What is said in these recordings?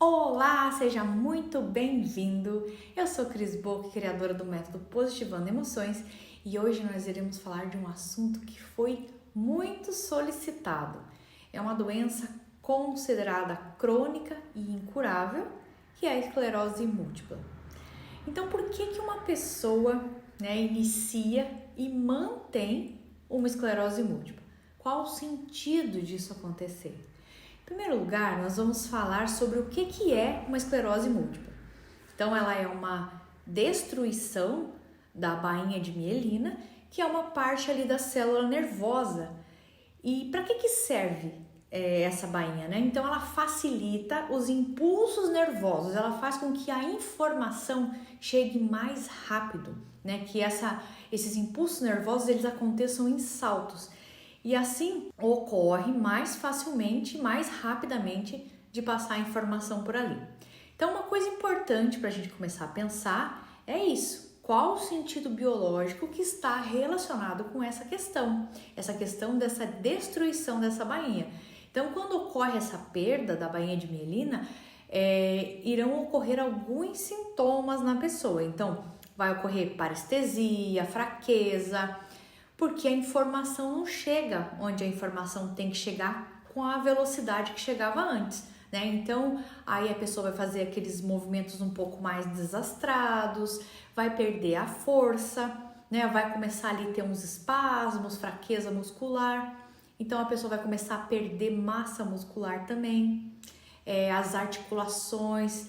Olá, seja muito bem-vindo! Eu sou Cris Bock, criadora do método Positivando Emoções, e hoje nós iremos falar de um assunto que foi muito solicitado. É uma doença considerada crônica e incurável, que é a esclerose múltipla. Então, por que uma pessoa inicia e mantém uma esclerose múltipla? Qual o sentido disso acontecer? Em primeiro lugar, nós vamos falar sobre o que é uma esclerose múltipla. Então, ela é uma destruição da bainha de mielina, que é uma parte ali da célula nervosa. E para que serve essa bainha, né? Então, ela facilita os impulsos nervosos, ela faz com que a informação chegue mais rápido, né? Que esses impulsos nervosos, eles aconteçam em saltos. E assim ocorre mais facilmente, mais rapidamente de passar a informação por ali. Então, uma coisa importante para a gente começar a pensar é isso. Qual o sentido biológico que está relacionado com essa questão dessa destruição dessa bainha? Então, quando ocorre essa perda da bainha de mielina, irão ocorrer alguns sintomas na pessoa. Então, vai ocorrer parestesia, fraqueza, porque a informação não chega onde a informação tem que chegar com a velocidade que chegava antes, né? Então, aí a pessoa vai fazer aqueles movimentos um pouco mais desastrados, vai perder a força, né? Vai começar ali a ter uns espasmos, fraqueza muscular. Então, a pessoa vai começar a perder massa muscular também. As articulações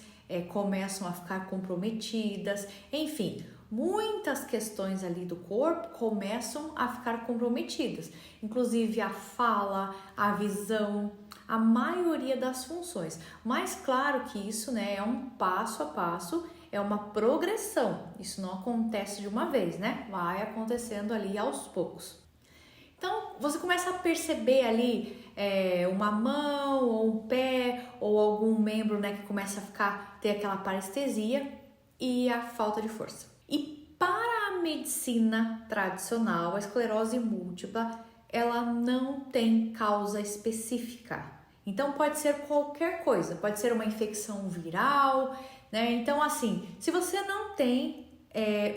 começam a ficar comprometidas, enfim, muitas questões ali do corpo começam a ficar comprometidas, inclusive a fala, a visão, a maioria das funções. Mas claro que isso, né, é um passo a passo, é uma progressão, isso não acontece de uma vez, né? Vai acontecendo ali aos poucos. Então, você começa a perceber ali uma mão ou um pé ou algum membro, né, que começa a ter aquela parestesia e a falta de força. E para a medicina tradicional, a esclerose múltipla, ela não tem causa específica. Então, pode ser qualquer coisa, pode ser uma infecção viral, né? Então, assim, se você não tem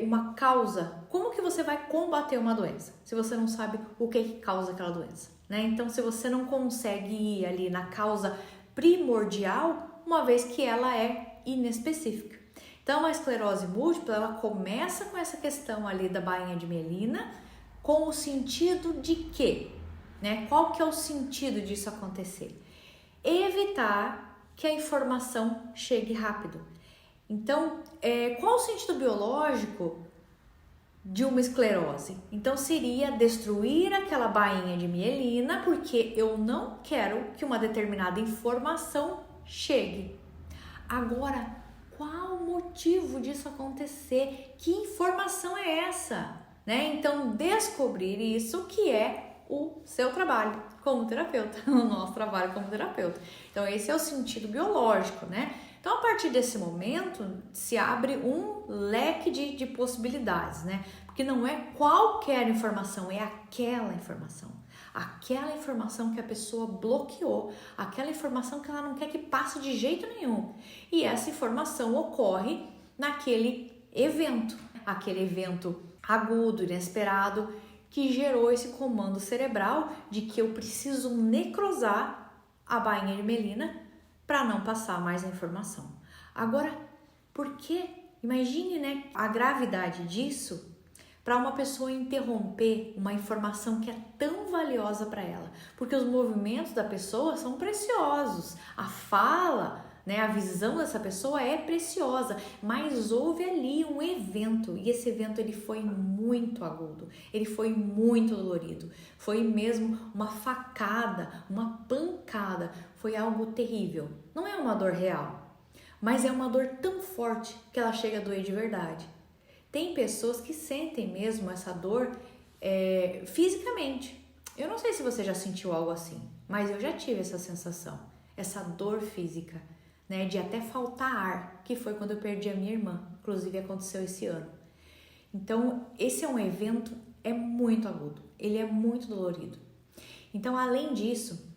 uma causa, como que você vai combater uma doença se você não sabe o que causa aquela doença, né? Então, se você não consegue ir ali na causa primordial, uma vez que ela é inespecífica. Então, a esclerose múltipla, ela começa com essa questão ali da bainha de mielina, com o sentido de quê? Né? Qual que é o sentido disso acontecer? Evitar que a informação chegue rápido. Então, qual o sentido biológico de uma esclerose? Então, seria destruir aquela bainha de mielina, porque eu não quero que uma determinada informação chegue. Agora, qual o motivo disso acontecer? Que informação é essa? Né? Então, descobrir isso que é o seu trabalho como terapeuta, o nosso trabalho como terapeuta. Então, esse é o sentido biológico, né? Então, a partir desse momento, se abre um leque de possibilidades, né? Porque não é qualquer informação, é aquela informação. Aquela informação que a pessoa bloqueou, aquela informação que ela não quer que passe de jeito nenhum. E essa informação ocorre naquele evento, aquele evento agudo, inesperado, que gerou esse comando cerebral de que eu preciso necrosar a bainha de mielina para não passar mais a informação. Agora, por que? Imagine, né, a gravidade disso para uma pessoa interromper uma informação que é tão valiosa para ela, porque os movimentos da pessoa são preciosos, a fala, né, a visão dessa pessoa é preciosa, mas houve ali um evento e esse evento ele foi muito agudo, ele foi muito dolorido, foi mesmo uma facada, uma pancada, foi algo terrível. Não é uma dor real, mas é uma dor tão forte que ela chega a doer de verdade. Tem pessoas que sentem mesmo essa dor fisicamente. Eu não sei se você já sentiu algo assim, mas eu já tive essa sensação, essa dor física, né, de até faltar ar, que foi quando eu perdi a minha irmã, inclusive aconteceu esse ano. Então, esse é um evento, muito agudo, ele é muito dolorido. Então, além disso,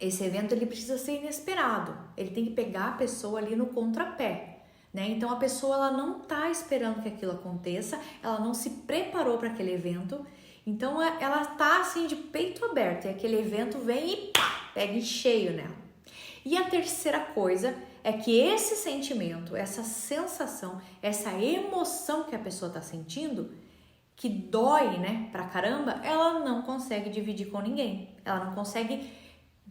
esse evento ele precisa ser inesperado, ele tem que pegar a pessoa ali no contrapé, né? Então a pessoa ela não está esperando que aquilo aconteça, ela não se preparou para aquele evento, então ela tá assim de peito aberto e aquele evento vem e pá, pega em cheio nela. E a terceira coisa é que esse sentimento, essa sensação, essa emoção que a pessoa está sentindo, que dói, né, pra caramba, ela não consegue dividir com ninguém. Ela não consegue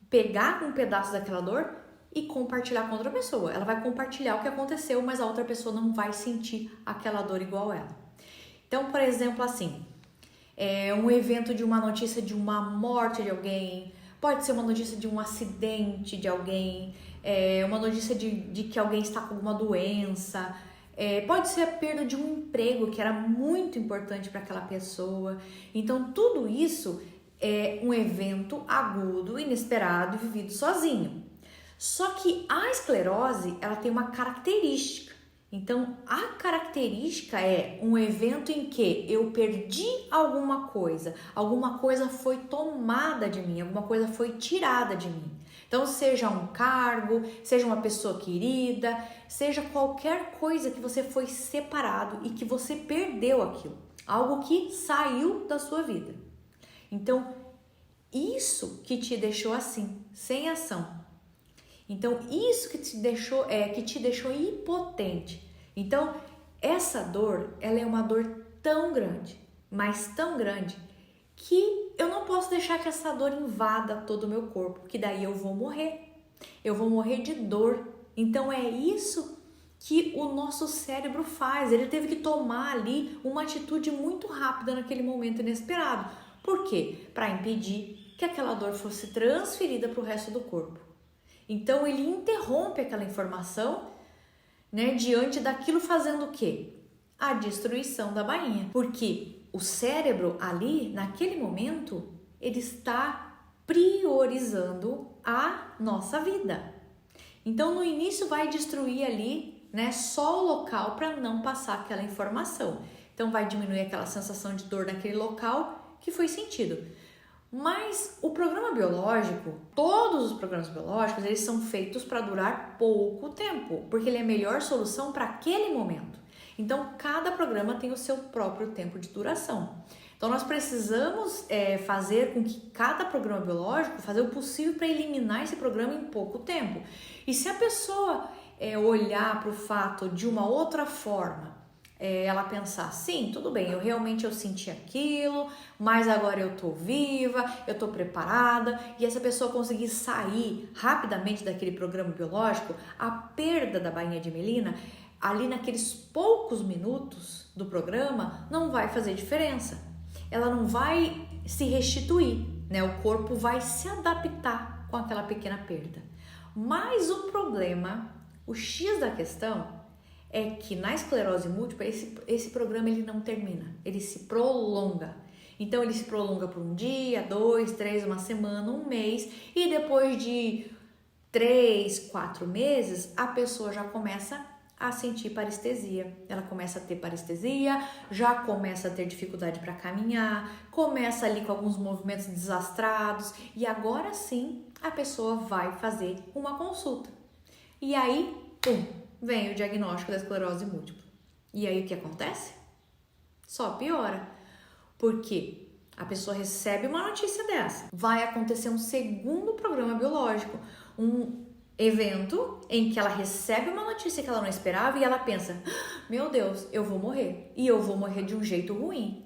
pegar um pedaço daquela dor e compartilhar com outra pessoa. Ela vai compartilhar o que aconteceu, mas a outra pessoa não vai sentir aquela dor igual ela. Então, por exemplo, assim, um evento de uma notícia de uma morte de alguém, pode ser uma notícia de um acidente de alguém, uma notícia de que alguém está com alguma doença, pode ser a perda de um emprego que era muito importante para aquela pessoa. Então, tudo isso é um evento agudo, inesperado e vivido sozinho. Só que a esclerose, ela tem uma característica. Então, a característica é um evento em que eu perdi alguma coisa foi tomada de mim, alguma coisa foi tirada de mim. Então, seja um cargo, seja uma pessoa querida, seja qualquer coisa que você foi separado e que você perdeu aquilo, algo que saiu da sua vida. Então, isso que te deixou assim, sem ação. Então, isso que te deixou impotente. Então, essa dor, ela é uma dor tão grande, mas tão grande, que eu não posso deixar que essa dor invada todo o meu corpo, que daí eu vou morrer. Eu vou morrer de dor. Então, é isso que o nosso cérebro faz. Ele teve que tomar ali uma atitude muito rápida naquele momento inesperado. Por quê? Para impedir que aquela dor fosse transferida para o resto do corpo. Então, ele interrompe aquela informação, né, diante daquilo fazendo o quê? A destruição da bainha. Porque o cérebro ali, naquele momento, ele está priorizando a nossa vida. Então, no início vai destruir ali, né, só o local para não passar aquela informação. Então, vai diminuir aquela sensação de dor naquele local que foi sentido. Mas o programa biológico, todos os programas biológicos, eles são feitos para durar pouco tempo, porque ele é a melhor solução para aquele momento. Então, cada programa tem o seu próprio tempo de duração. Então, nós precisamos fazer com que cada programa biológico, fazer o possível para eliminar esse programa em pouco tempo. E se a pessoa olhar para o fato de uma outra forma, ela pensar, sim, tudo bem, eu senti aquilo, mas agora eu tô viva, eu tô preparada, e essa pessoa conseguir sair rapidamente daquele programa biológico, a perda da bainha de melina, ali naqueles poucos minutos do programa, não vai fazer diferença. Ela não vai se restituir, né? O corpo vai se adaptar com aquela pequena perda. Mas o problema, o X da questão, é que na esclerose múltipla esse programa ele não termina, ele se prolonga. Então ele se prolonga por um dia, 2, 3, uma semana, um mês, e depois de 3, 4 meses a pessoa já começa a sentir parestesia. Ela começa a ter parestesia, já começa a ter dificuldade para caminhar, começa ali com alguns movimentos desastrados, e agora sim a pessoa vai fazer uma consulta. E aí, vem o diagnóstico da esclerose múltipla. E aí o que acontece? Só piora. Porque a pessoa recebe uma notícia dessa. Vai acontecer um segundo programa biológico. Um evento em que ela recebe uma notícia que ela não esperava e ela pensa, meu Deus, eu vou morrer. E eu vou morrer de um jeito ruim.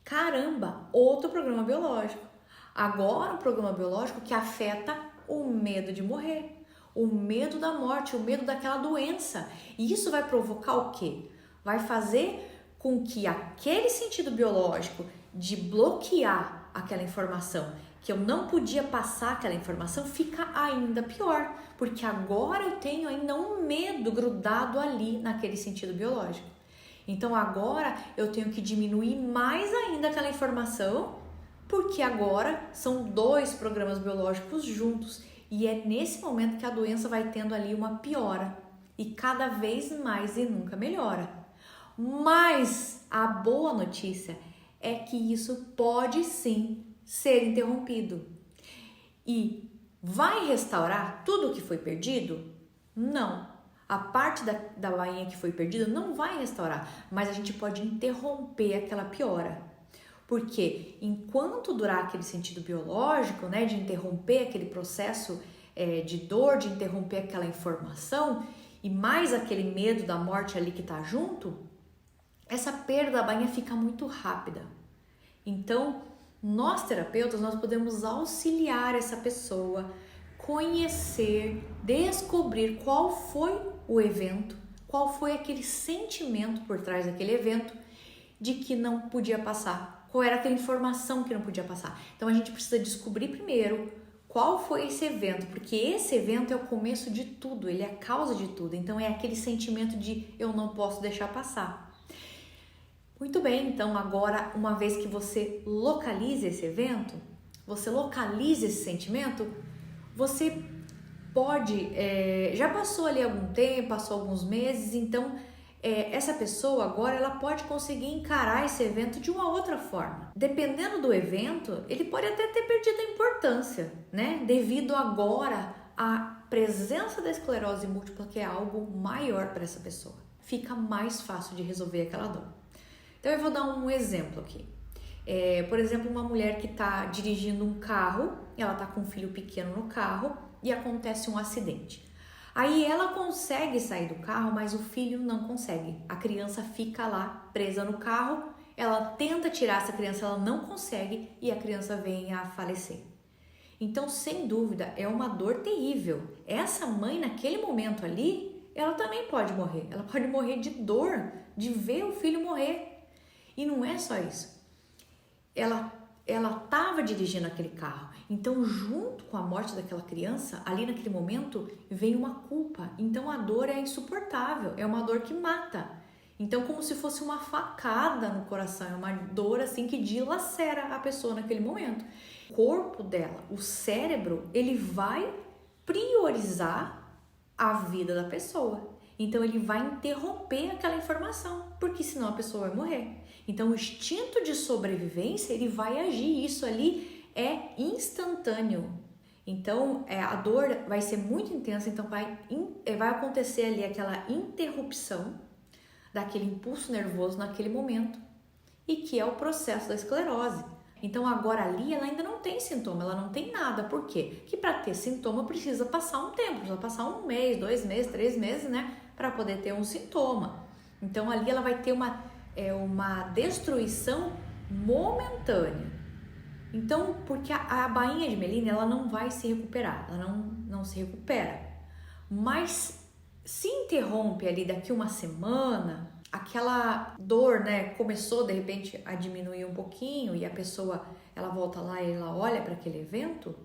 Caramba, outro programa biológico. Agora um programa biológico que afeta o medo de morrer. O medo da morte, o medo daquela doença. E isso vai provocar o quê? Vai fazer com que aquele sentido biológico de bloquear aquela informação, que eu não podia passar aquela informação, fica ainda pior. Porque agora eu tenho ainda um medo grudado ali naquele sentido biológico. Então agora eu tenho que diminuir mais ainda aquela informação, porque agora são 2 programas biológicos juntos. E é nesse momento que a doença vai tendo ali uma piora. E cada vez mais e nunca melhora. Mas a boa notícia é que isso pode sim ser interrompido. E Vai restaurar tudo o que foi perdido? Não. A parte da bainha que foi perdida não vai restaurar, mas a gente pode interromper aquela piora. Porque enquanto durar aquele sentido biológico, né, de interromper aquele processo de dor, de interromper aquela informação e mais aquele medo da morte ali que tá junto, essa perda da bainha fica muito rápida. Então, nós terapeutas, nós podemos auxiliar essa pessoa, conhecer, descobrir qual foi o evento, qual foi aquele sentimento por trás daquele evento de que não podia passar, qual era aquela informação que não podia passar. Então, a gente precisa descobrir primeiro qual foi esse evento, porque esse evento é o começo de tudo, ele é a causa de tudo. Então, é aquele sentimento de eu não posso deixar passar. Muito bem, então agora, uma vez que você localize esse evento, você localize esse sentimento, você pode, já passou ali algum tempo, passou alguns meses, então essa pessoa agora ela pode conseguir encarar esse evento de uma outra forma. Dependendo do evento, ele pode até ter perdido a importância, né? Devido agora à presença da esclerose múltipla, que é algo maior para essa pessoa. Fica mais fácil de resolver aquela dor. Então eu vou dar um exemplo aqui. Por exemplo, uma mulher que está dirigindo um carro, ela está com um filho pequeno no carro e acontece um acidente. Aí ela consegue sair do carro, mas o filho não consegue. A criança fica lá presa no carro, ela tenta tirar essa criança, ela não consegue e a criança vem a falecer. Então, sem dúvida, é uma dor terrível. Essa mãe, naquele momento ali, ela também pode morrer. Ela pode morrer de dor, de ver o filho morrer. E não é só isso. Ela estava dirigindo aquele carro. Então, junto com a morte daquela criança, ali naquele momento, vem uma culpa. Então, a dor é insuportável. É uma dor que mata. Então, como se fosse uma facada no coração. É uma dor assim que dilacera a pessoa naquele momento. O corpo dela, o cérebro, ele vai priorizar a vida da pessoa. Então, ele vai interromper aquela informação, porque senão a pessoa vai morrer. Então, o instinto de sobrevivência, ele vai agir. Isso ali é instantâneo. Então, a dor vai ser muito intensa. Então, vai acontecer ali aquela interrupção daquele impulso nervoso naquele momento. E que é o processo da esclerose. Então, agora ali, ela ainda não tem sintoma, ela não tem nada. Por quê? Porque para ter sintoma, precisa passar um tempo. Precisa passar 1 mês, 2 meses, 3 meses, né? Para poder ter um sintoma. Então, ali ela vai ter uma destruição momentânea. Então, porque a bainha de Mehling, ela não vai se recuperar, ela não se recupera. Mas se interrompe ali daqui uma semana, aquela dor, né, começou de repente a diminuir um pouquinho e a pessoa, ela volta lá e ela olha para aquele evento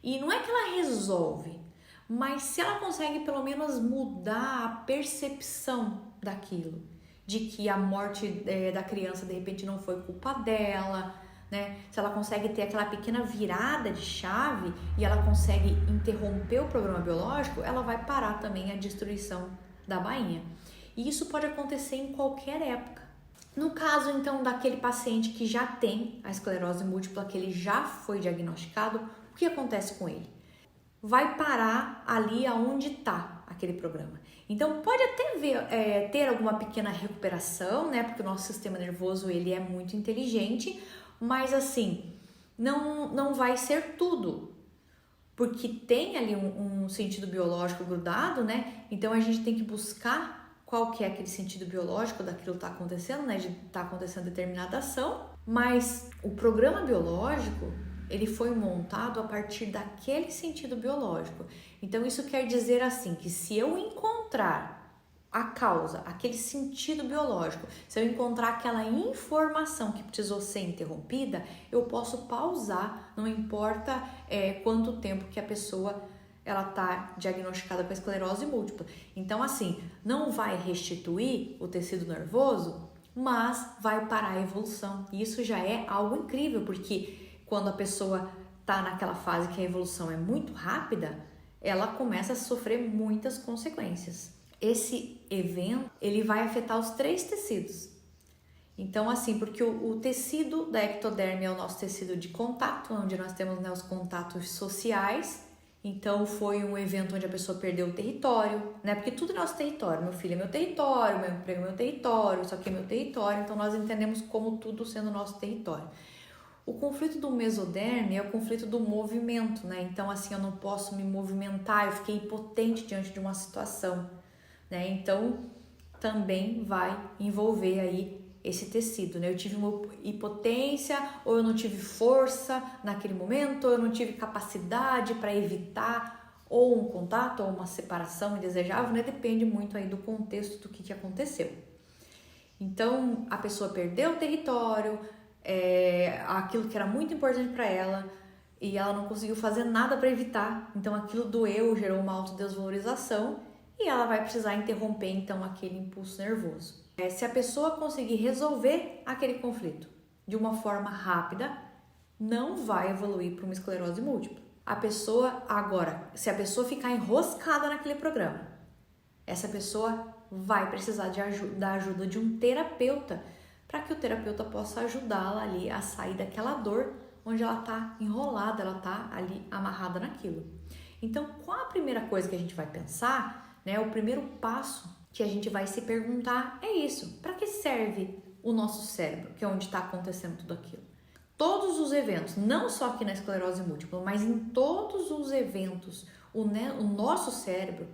e não é que ela resolve, mas se ela consegue pelo menos mudar a percepção daquilo, de que a morte da criança de repente não foi culpa dela, né? Se ela consegue ter aquela pequena virada de chave e ela consegue interromper o programa biológico, ela vai parar também a destruição da bainha. E isso pode acontecer em qualquer época. No caso, então, daquele paciente que já tem a esclerose múltipla, que ele já foi diagnosticado, o que acontece com ele? Vai parar ali aonde está aquele programa. Então, pode até ter alguma pequena recuperação, né? Porque o nosso sistema nervoso, ele é muito inteligente, mas assim, não vai ser tudo. Porque tem ali um sentido biológico grudado, né? Então, a gente tem que buscar qual que é aquele sentido biológico daquilo que está acontecendo, né? De está acontecendo determinada ação, mas o programa biológico, ele foi montado a partir daquele sentido biológico. Então, isso quer dizer assim, que se eu encontrar a causa, aquele sentido biológico, se eu encontrar aquela informação que precisou ser interrompida, eu posso pausar, não importa quanto tempo que a pessoa ela está diagnosticada com esclerose múltipla. Então, assim, não vai restituir o tecido nervoso, mas vai parar a evolução. E isso já é algo incrível, porque quando a pessoa está naquela fase que a evolução é muito rápida, ela começa a sofrer muitas consequências. Esse evento, ele vai afetar os 3 tecidos. Então, assim, porque o tecido da ectoderme é o nosso tecido de contato, onde nós temos, né, os contatos sociais. Então, foi um evento onde a pessoa perdeu o território, né? Porque tudo é nosso território. Meu filho é meu território, meu emprego é meu território, isso aqui é meu território. Então, nós entendemos como tudo sendo nosso território. O conflito do mesoderme é o conflito do movimento, né? Então, assim, eu não posso me movimentar, eu fiquei impotente diante de uma situação, né? Então, também vai envolver aí esse tecido, né? Eu tive uma impotência, ou eu não tive força naquele momento, ou eu não tive capacidade para evitar ou um contato ou uma separação indesejável, né? Depende muito aí do contexto do que aconteceu. Então, a pessoa perdeu o território, aquilo que era muito importante para ela, e ela não conseguiu fazer nada para evitar. Então, aquilo doeu, gerou uma autodesvalorização, e ela vai precisar interromper, então, aquele impulso nervoso. Se a pessoa conseguir resolver aquele conflito de uma forma rápida, não vai evoluir para uma esclerose múltipla. Agora, se a pessoa ficar enroscada naquele programa, essa pessoa vai precisar da ajuda de um terapeuta, para que o terapeuta possa ajudá-la ali a sair daquela dor onde ela está enrolada, ela está ali amarrada naquilo. Então, qual a primeira coisa que a gente vai pensar, né? O primeiro passo que a gente vai se perguntar é isso: para que serve o nosso cérebro, que é onde está acontecendo tudo aquilo? Todos os eventos, não só aqui na esclerose múltipla, mas em todos os eventos, o nosso cérebro,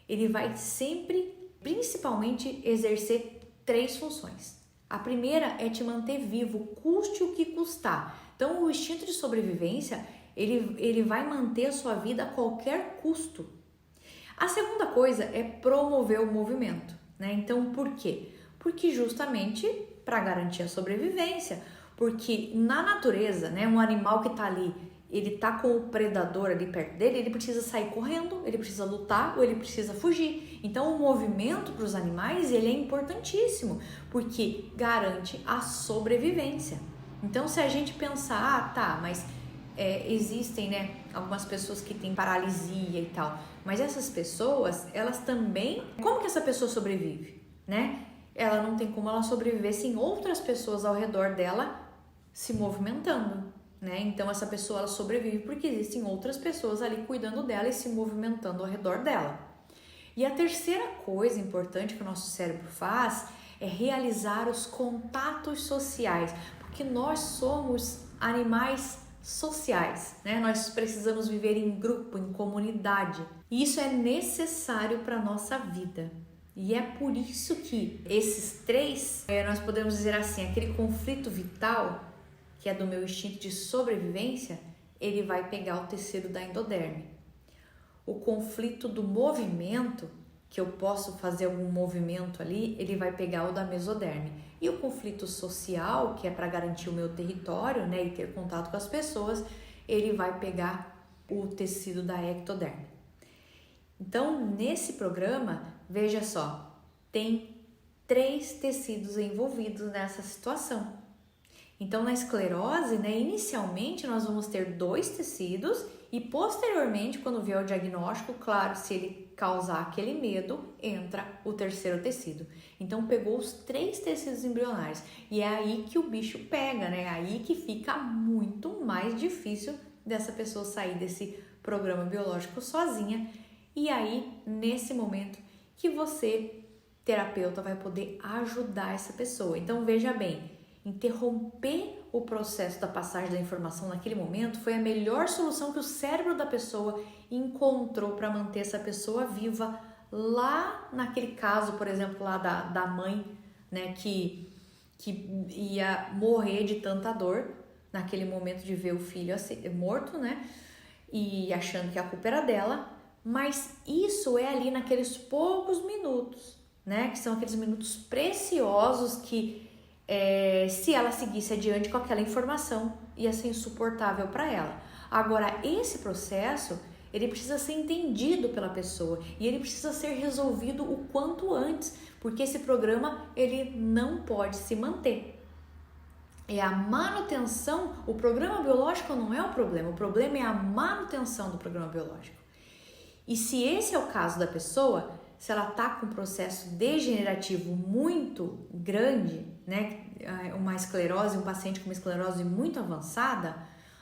ele vai sempre, principalmente, exercer 3 funções. A primeira é te manter vivo, custe o que custar. Então, o instinto de sobrevivência, ele vai manter a sua vida a qualquer custo. A segunda coisa é promover o movimento, né? Então, por quê? Porque justamente para garantir a sobrevivência, porque na natureza, né, um animal que está ali, ele tá com o predador ali perto dele, ele precisa sair correndo, ele precisa lutar ou ele precisa fugir. Então, o movimento para os animais, ele é importantíssimo, porque garante a sobrevivência. Então, se a gente pensar, mas existem, né, algumas pessoas que têm paralisia e tal, mas essas pessoas, elas também, como que essa pessoa sobrevive, né? Ela não tem como ela sobreviver sem outras pessoas ao redor dela se movimentando, né? Então essa pessoa, ela sobrevive porque existem outras pessoas ali cuidando dela e se movimentando ao redor dela. E a terceira coisa importante que o nosso cérebro faz é realizar os contatos sociais, porque nós somos animais sociais, né? Nós precisamos viver em grupo, em comunidade. E isso é necessário para a nossa vida. E é por isso que esses 3, nós podemos dizer assim, aquele conflito vital, que é do meu instinto de sobrevivência, ele vai pegar o tecido da endoderme. O conflito do movimento, que eu posso fazer algum movimento ali, ele vai pegar o da mesoderme. E o conflito social, que é para garantir o meu território, né, e ter contato com as pessoas, ele vai pegar o tecido da ectoderme. Então, nesse programa, veja só, tem 3 tecidos envolvidos nessa situação. Então, na esclerose, né, inicialmente nós vamos ter 2 tecidos e posteriormente, quando vier o diagnóstico, claro, se ele causar aquele medo, entra o terceiro tecido. Então, pegou os 3 tecidos embrionários e é aí que o bicho pega, né? É aí que fica muito mais difícil dessa pessoa sair desse programa biológico sozinha. E aí, nesse momento, que você, terapeuta, vai poder ajudar essa pessoa. Então, veja bem, interromper o processo da passagem da informação naquele momento foi a melhor solução que o cérebro da pessoa encontrou para manter essa pessoa viva lá naquele caso, por exemplo, lá da mãe, né, que ia morrer de tanta dor naquele momento de ver o filho morto, né, e achando que a culpa era dela, mas isso é ali naqueles poucos minutos, né, que são aqueles minutos preciosos que se ela seguisse adiante com aquela informação, ia ser insuportável para ela. Agora, esse processo, ele precisa ser entendido pela pessoa e ele precisa ser resolvido o quanto antes, porque esse programa, ele não pode se manter. É a manutenção, o programa biológico não é o problema é a manutenção do programa biológico. E se esse é o caso da pessoa, se ela está com um processo degenerativo muito grande, né, uma esclerose, um paciente com uma esclerose muito avançada,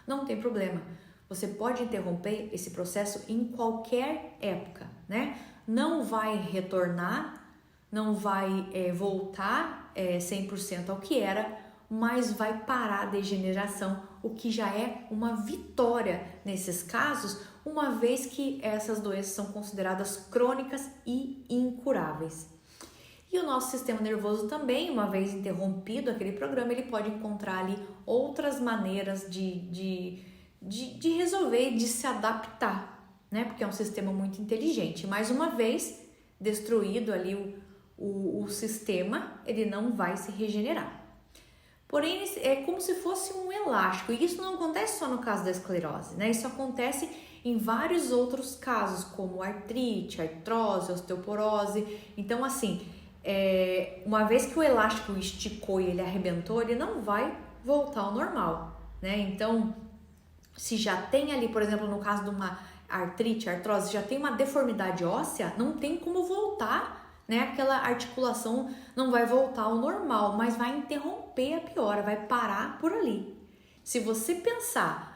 não tem problema. Você pode interromper esse processo em qualquer época, né? Não vai retornar, não vai voltar 100% ao que era, mas vai parar a degeneração, o que já é uma vitória nesses casos, uma vez que essas doenças são consideradas crônicas e incuráveis. E o nosso sistema nervoso também, uma vez interrompido aquele programa, ele pode encontrar ali outras maneiras de resolver, de se adaptar, né? Porque é um sistema muito inteligente. Mais uma vez, destruído ali o sistema, ele não vai se regenerar. Porém, é como se fosse um elástico, e isso não acontece só no caso da esclerose, né? Isso acontece em vários outros casos, como artrite, artrose, osteoporose. Então, assim, uma vez que o elástico esticou e ele arrebentou, ele não vai voltar ao normal, né? Então, se já tem ali, por exemplo, no caso de uma artrite, artrose, já tem uma deformidade óssea, não tem como voltar, né? Aquela articulação não vai voltar ao normal, mas vai interromper a piora, vai parar por ali. Se você pensar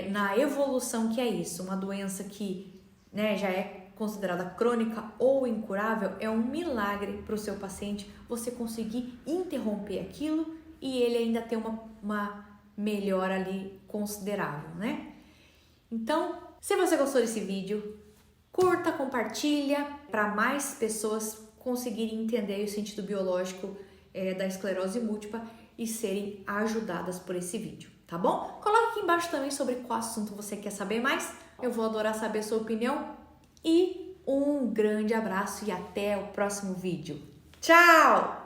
na evolução que é isso, uma doença que, né, já é considerada crônica ou incurável, é um milagre para o seu paciente você conseguir interromper aquilo e ele ainda ter uma melhora ali considerável, né? Então, se você gostou desse vídeo, curta, compartilha para mais pessoas conseguirem entender o sentido biológico da esclerose múltipla e serem ajudadas por esse vídeo, tá bom? Coloque aqui embaixo também sobre qual assunto você quer saber mais. Eu vou adorar saber a sua opinião e um grande abraço e até o próximo vídeo. Tchau!